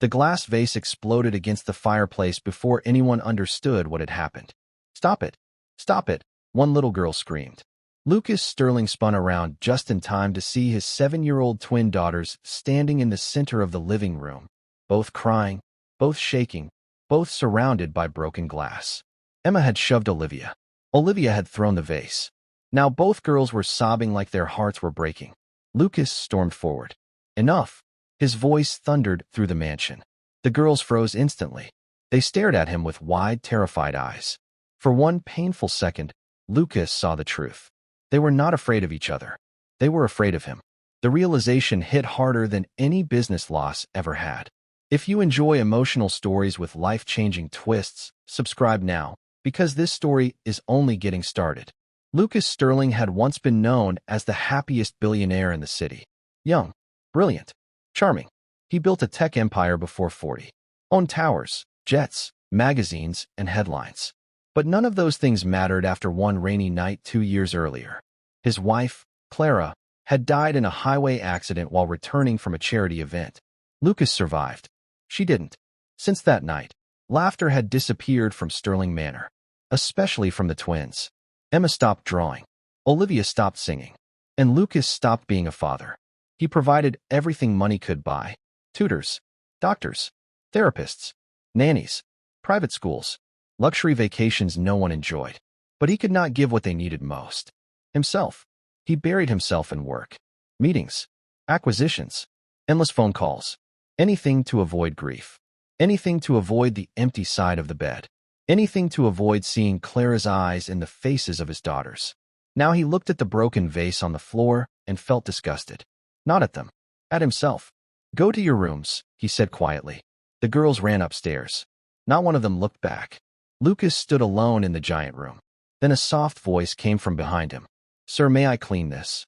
The glass vase exploded against the fireplace before anyone understood what had happened. "Stop it! Stop it!" one little girl screamed. Lucas Sterling spun around just in time to see his 7-year-old twin daughters standing in the center of the living room, both crying, both shaking, both surrounded by broken glass. Emma had shoved Olivia. Olivia had thrown the vase. Now both girls were sobbing like their hearts were breaking. Lucas stormed forward. "Enough!" His voice thundered through the mansion. The girls froze instantly. They stared at him with wide, terrified eyes. For one painful second, Lucas saw the truth. They were not afraid of each other. They were afraid of him. The realization hit harder than any business loss ever had. If you enjoy emotional stories with life-changing twists, subscribe now, because this story is only getting started. Lucas Sterling had once been known as the happiest billionaire in the city. Young, brilliant, charming. He built a tech empire before 40. Owned towers, jets, magazines, and headlines. But none of those things mattered after one rainy night 2 years earlier. His wife, Clara, had died in a highway accident while returning from a charity event. Lucas survived. She didn't. Since that night, laughter had disappeared from Sterling Manor, especially from the twins. Emma stopped drawing. Olivia stopped singing. And Lucas stopped being a father. He provided everything money could buy: tutors, doctors, therapists, nannies, private schools, luxury vacations no one enjoyed. But he could not give what they needed most: himself. He buried himself in work, meetings, acquisitions, endless phone calls, anything to avoid grief, anything to avoid the empty side of the bed, anything to avoid seeing Clara's eyes in the faces of his daughters. Now he looked at the broken vase on the floor and felt disgusted. Not at them, at himself. "Go to your rooms," he said quietly. The girls ran upstairs. Not one of them looked back. Lucas stood alone in the giant room. Then a soft voice came from behind him. "Sir, may I clean this?"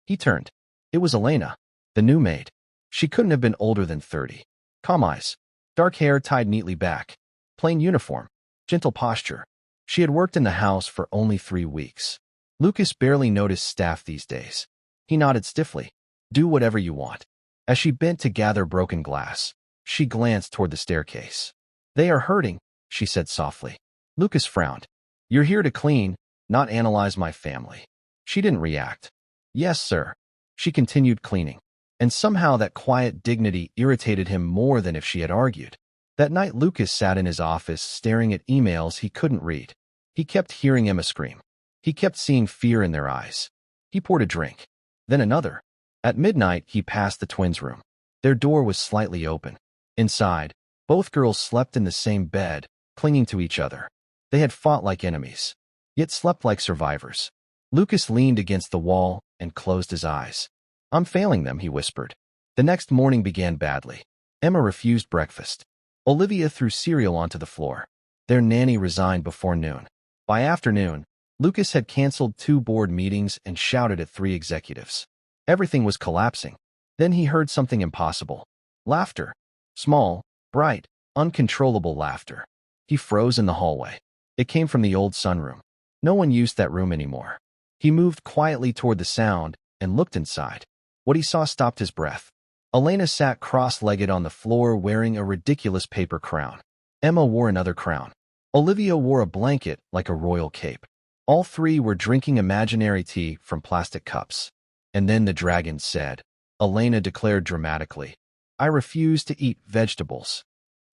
He turned. It was Elena, the new maid. She couldn't have been older than 30. Calm eyes, dark hair tied neatly back, plain uniform, gentle posture. She had worked in the house for only 3 weeks. Lucas barely noticed staff these days. He nodded stiffly. "Do whatever you want." As she bent to gather broken glass, she glanced toward the staircase. "They are hurting," she said softly. Lucas frowned. "You're here to clean, not analyze my family." She didn't react. "Yes, sir." She continued cleaning. And somehow that quiet dignity irritated him more than if she had argued. That night Lucas sat in his office staring at emails he couldn't read. He kept hearing Emma scream. He kept seeing fear in their eyes. He poured a drink. Then another. At midnight, he passed the twins' room. Their door was slightly open. Inside, both girls slept in the same bed, clinging to each other. They had fought like enemies, yet slept like survivors. Lucas leaned against the wall and closed his eyes. "I'm failing them," he whispered. The next morning began badly. Emma refused breakfast. Olivia threw cereal onto the floor. Their nanny resigned before noon. By afternoon, Lucas had canceled 2 board meetings and shouted at 3 executives. Everything was collapsing. Then he heard something impossible. Laughter. Small, bright, uncontrollable laughter. He froze in the hallway. It came from the old sunroom. No one used that room anymore. He moved quietly toward the sound and looked inside. What he saw stopped his breath. Elena sat cross-legged on the floor wearing a ridiculous paper crown. Emma wore another crown. Olivia wore a blanket like a royal cape. All 3 were drinking imaginary tea from plastic cups. And then the dragon said, Elena declared dramatically, "I refuse to eat vegetables."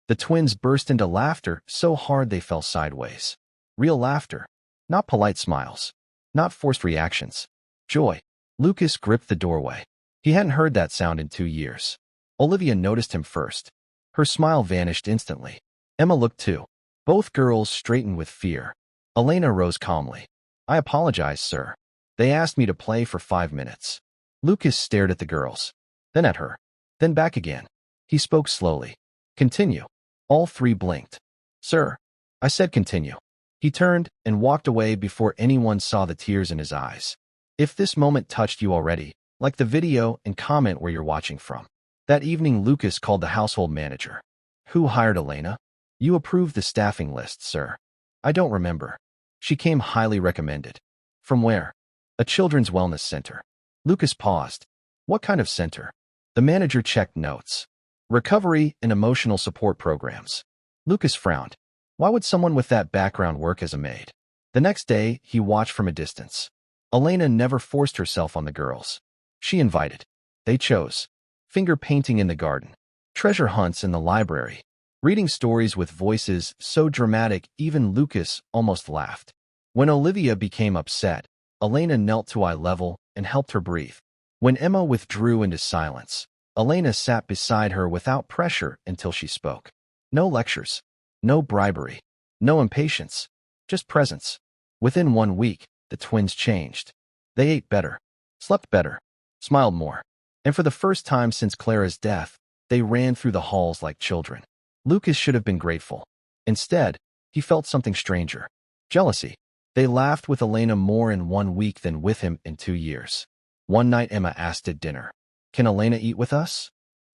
The twins burst into laughter so hard they fell sideways. Real laughter. Not polite smiles. Not forced reactions. Joy. Lucas gripped the doorway. He hadn't heard that sound in 2 years. Olivia noticed him first. Her smile vanished instantly. Emma looked too. Both girls straightened with fear. Elena rose calmly. "I apologize, sir. They asked me to play for 5 minutes." Lucas stared at the girls, then at her, then back again. He spoke slowly. "Continue." All 3 blinked. "Sir." I said continue. He turned and walked away before anyone saw the tears in his eyes. If this moment touched you already, like the video and comment where you're watching from. That evening, Lucas called the household manager. "Who hired Elena?" "You approved the staffing list, sir." "I don't remember." "She came highly recommended." "From where?" "A children's wellness center." Lucas paused. "What kind of center?" The manager checked notes. Recovery and emotional support programs. Lucas frowned. Why would someone with that background work as a maid? The next day, he watched from a distance. Elena never forced herself on the girls. She invited. They chose. Finger painting in the garden. Treasure hunts in the library. Reading stories with voices so dramatic even Lucas almost laughed. When Olivia became upset, Elena knelt to eye level and helped her breathe. When Emma withdrew into silence, Elena sat beside her without pressure until she spoke. No lectures. No bribery. No impatience. Just presence. Within 1 week, the twins changed. They ate better, slept better, smiled more. And for the first time since Clara's death, they ran through the halls like children. Lucas should have been grateful. Instead, he felt something stranger. Jealousy. They laughed with Elena more in 1 week than with him in 2 years. One night Emma asked at dinner, "Can Elena eat with us?"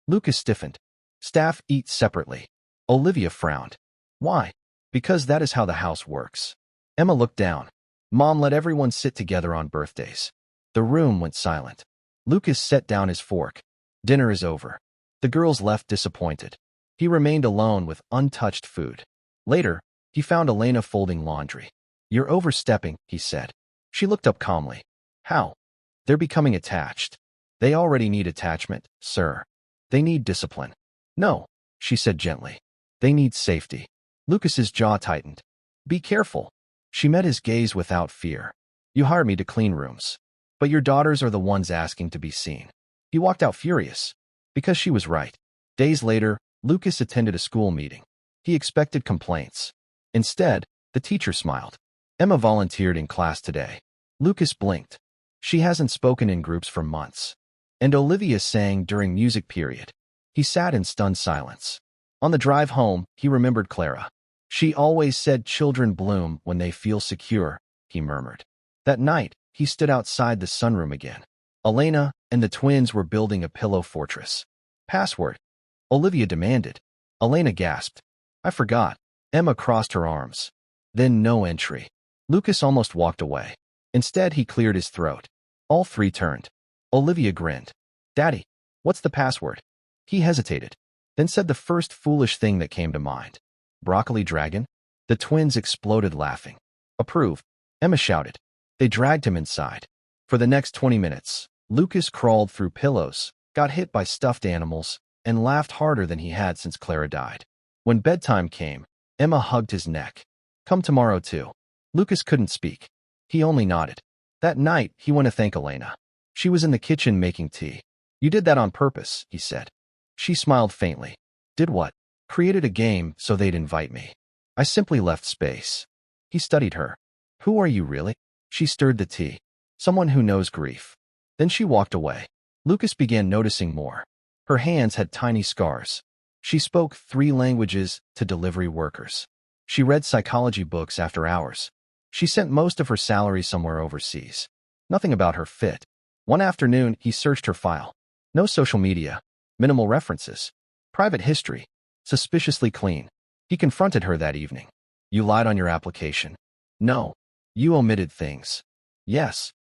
Lucas stiffened. "Staff eat separately." Olivia frowned. "Why?" "Because that is how the house works." Emma looked down. Mom let everyone sit together on birthdays. The room went silent. Lucas set down his fork. "Dinner is over." The girls left disappointed. He remained alone with untouched food. Later, he found Elena folding laundry. "You're overstepping," he said. She looked up calmly. "How?" "They're becoming attached." "They already need attachment, sir. They need discipline." "No," she said gently. "They need safety." Lucas's jaw tightened. "Be careful." She met his gaze without fear. "You hired me to clean rooms. But your daughters are the ones asking to be seen." He walked out furious. Because she was right. Days later, Lucas attended a school meeting. He expected complaints. Instead, the teacher smiled. "Emma volunteered in class today." Lucas blinked. She hasn't spoken in groups for months. And Olivia sang during music period. He sat in stunned silence. On the drive home, he remembered Clara. "She always said children bloom when they feel secure," he murmured. That night, he stood outside the sunroom again. Elena and the twins were building a pillow fortress. "Password," Olivia demanded. Elena gasped. "I forgot." Emma crossed her arms. Then no entry. Lucas almost walked away. Instead, he cleared his throat. All three turned. Olivia grinned. "Daddy, what's the password?" He hesitated, then said the first foolish thing that came to mind. "Broccoli dragon?" The twins exploded laughing. "Approved," Emma shouted. They dragged him inside. For the next 20 minutes, Lucas crawled through pillows, got hit by stuffed animals, and laughed harder than he had since Clara died. When bedtime came, Emma hugged his neck. "Come tomorrow too." Lucas couldn't speak. He only nodded. That night, he went to thank Elena. She was in the kitchen making tea. "You did that on purpose," he said. She smiled faintly. "Did what?" "Created a game so they'd invite me. I simply left space." He studied her. "Who are you really?" She stirred the tea. "Someone who knows grief." Then she walked away. Lucas began noticing more. Her hands had tiny scars. She spoke 3 languages to delivery workers. She read psychology books after hours. She sent most of her salary somewhere overseas. Nothing about her fit. One afternoon, he searched her file. No social media. Minimal references. Private history. Suspiciously clean. He confronted her that evening. "You lied on your application." "No." "You omitted things." "Yes."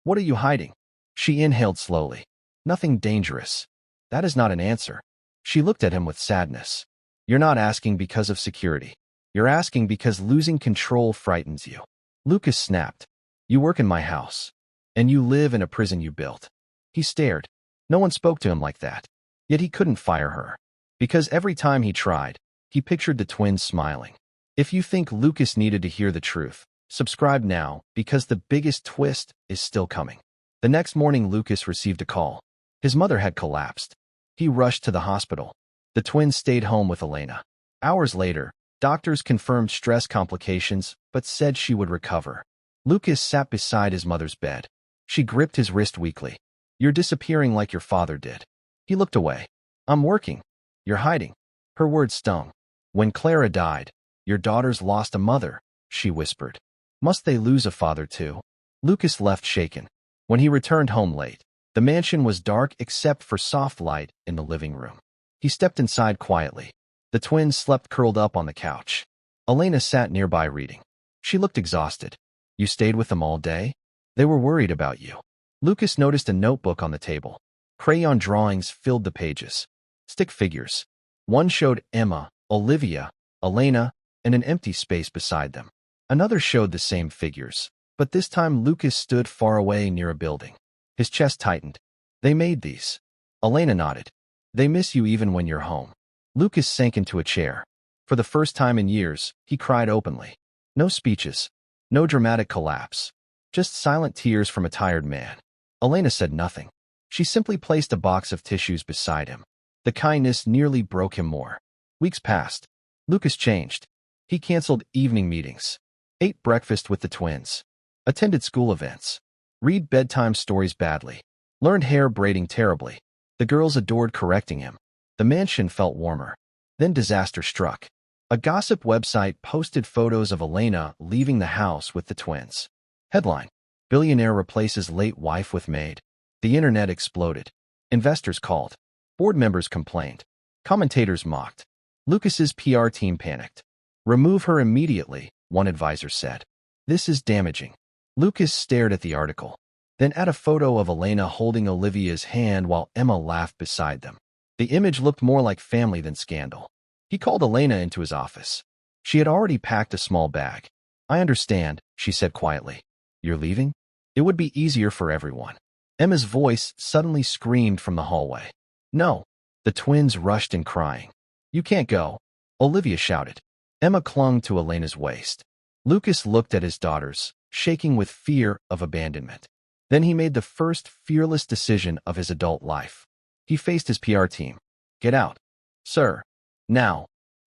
"What are you hiding?" She inhaled slowly. "Nothing dangerous." "That is not an answer." She looked at him with sadness. "You're not asking because of security. You're asking because losing control frightens you." Lucas snapped. "You work in my house. And you live in a prison you built." He stared. No one spoke to him like that. Yet he couldn't fire her. Because every time he tried, he pictured the twins smiling. If you think Lucas needed to hear the truth, subscribe now, because the biggest twist is still coming. The next morning, Lucas received a call. His mother had collapsed. He rushed to the hospital. The twins stayed home with Elena. Hours later, doctors confirmed stress complications, but said she would recover. Lucas sat beside his mother's bed. She gripped his wrist weakly. "You're disappearing like your father did." He looked away. "I'm working." "You're hiding." Her words stung. "When Clara died, your daughters lost a mother," she whispered. "Must they lose a father too?" Lucas left shaken. When he returned home late, the mansion was dark except for soft light in the living room. He stepped inside quietly. The twins slept curled up on the couch. Elena sat nearby reading. She looked exhausted. "You stayed with them all day?" "They were worried about you." Lucas noticed a notebook on the table. Crayon drawings filled the pages. Stick figures. One showed Emma, Olivia, Elena, and an empty space beside them. Another showed the same figures, but this time Lucas stood far away near a building. His chest tightened. They made these. Elena nodded. They miss you even when you're home. Lucas sank into a chair. For the first time in years, he cried openly. No speeches. No dramatic collapse. Just silent tears from a tired man. Elena said nothing. She simply placed a box of tissues beside him. The kindness nearly broke him more. Weeks passed. Lucas changed. He canceled evening meetings. Ate breakfast with the twins. Attended school events. Read bedtime stories badly. Learned hair braiding terribly. The girls adored correcting him. The mansion felt warmer. Then disaster struck. A gossip website posted photos of Elena leaving the house with the twins. Headline: Billionaire replaces late wife with maid. The internet exploded. Investors called. Board members complained. Commentators mocked. Lucas's PR team panicked. Remove her immediately, one advisor said. This is damaging. Lucas stared at the article, then at a photo of Elena holding Olivia's hand while Emma laughed beside them. The image looked more like family than scandal. He called Elena into his office. She had already packed a small bag. I understand, she said quietly. You're leaving? It would be easier for everyone. Emma's voice suddenly screamed from the hallway. No. The twins rushed in crying. You can't go, Olivia shouted. Emma clung to Elena's waist. Lucas looked at his daughters, shaking with fear of abandonment. Then he made the first fearless decision of his adult life. He faced his PR team. Get out. Sir. Now.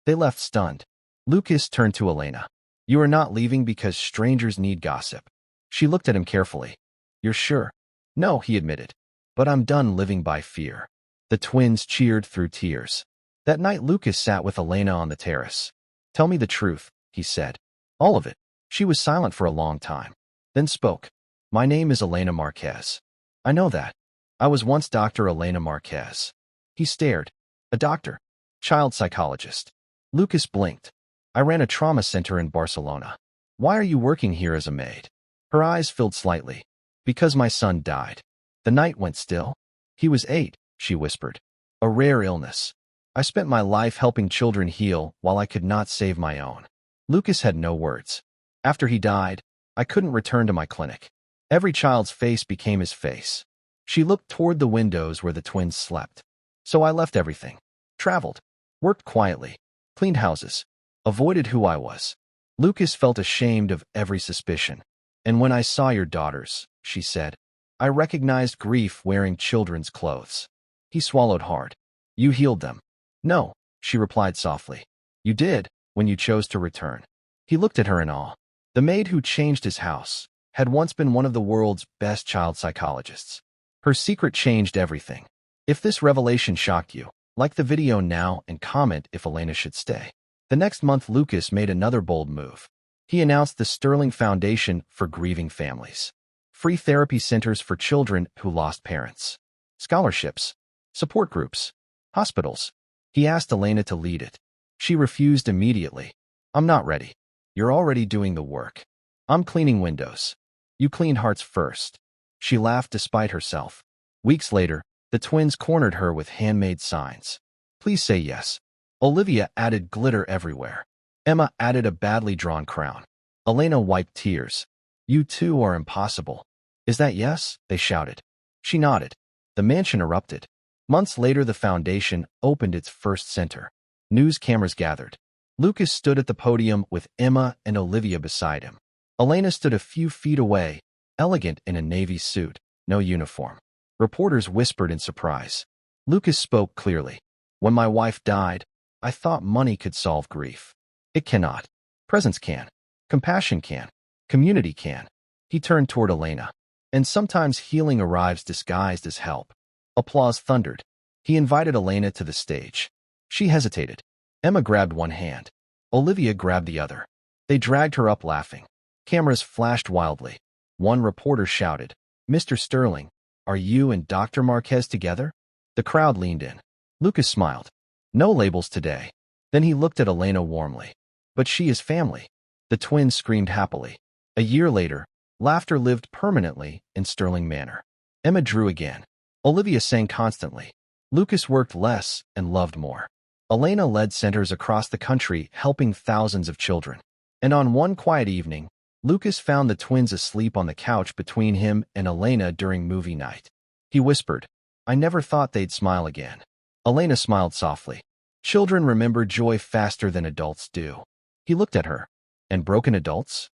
They left stunned. Lucas turned to Elena. You are not leaving because strangers need gossip. She looked at him carefully. You're sure? No, he admitted. But I'm done living by fear. The twins cheered through tears. That night Lucas sat with Elena on the terrace. Tell me the truth, he said. All of it. She was silent for a long time, then spoke. My name is Elena Marquez. I know that. I was once Dr. Elena Marquez. He stared. A doctor. Child psychologist. Lucas blinked. I ran a trauma center in Barcelona. Why are you working here as a maid? Her eyes filled slightly. Because my son died. The night went still. He was 8, she whispered. A rare illness. I spent my life helping children heal while I could not save my own. Lucas had no words. After he died, I couldn't return to my clinic. Every child's face became his face. She looked toward the windows where the twins slept. So I left everything. Traveled. Worked quietly. Cleaned houses. Avoided who I was. Lucas felt ashamed of every suspicion. And when I saw your daughters, she said, I recognized grief wearing children's clothes. He swallowed hard. You healed them. No, she replied softly. You did, when you chose to return. He looked at her in awe. The maid who changed his house had once been one of the world's best child psychologists. Her secret changed everything. If this revelation shocked you, like the video now and comment if Elena should stay. The next month, Lucas made another bold move. He announced the Sterling Foundation for Grieving Families. Free therapy centers for children who lost parents. Scholarships. Support groups. Hospitals. He asked Elena to lead it. She refused immediately. I'm not ready. You're already doing the work. I'm cleaning windows. You clean hearts first. She laughed despite herself. Weeks later, the twins cornered her with handmade signs. Please say yes. Olivia added glitter everywhere. Emma added a badly drawn crown. Elena wiped tears. You two are impossible. Is that yes? They shouted. She nodded. The mansion erupted. Months later, the foundation opened its first center. News cameras gathered. Lucas stood at the podium with Emma and Olivia beside him. Elena stood a few feet away, elegant in a navy suit, no uniform. Reporters whispered in surprise. Lucas spoke clearly. When my wife died, I thought money could solve grief. It cannot. Presence can. Compassion can. Community can. He turned toward Elena. And sometimes healing arrives disguised as help. Applause thundered. He invited Elena to the stage. She hesitated. Emma grabbed one hand. Olivia grabbed the other. They dragged her up laughing. Cameras flashed wildly. One reporter shouted, Mr. Sterling, are you and Dr. Marquez together? The crowd leaned in. Lucas smiled. No labels today. Then he looked at Elena warmly. But she is family. The twins screamed happily. A year later, laughter lived permanently in Sterling Manor. Emma drew again. Olivia sang constantly. Lucas worked less and loved more. Elena led centers across the country, helping thousands of children. And on one quiet evening, Lucas found the twins asleep on the couch between him and Elena during movie night. He whispered, "I never thought they'd smile again." Elena smiled softly. Children remember joy faster than adults do. He looked at her. And broken adults?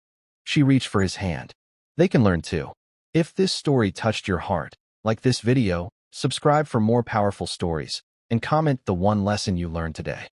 She reached for his hand. They can learn too. If this story touched your heart, like this video, subscribe for more powerful stories, and comment the one lesson you learned today.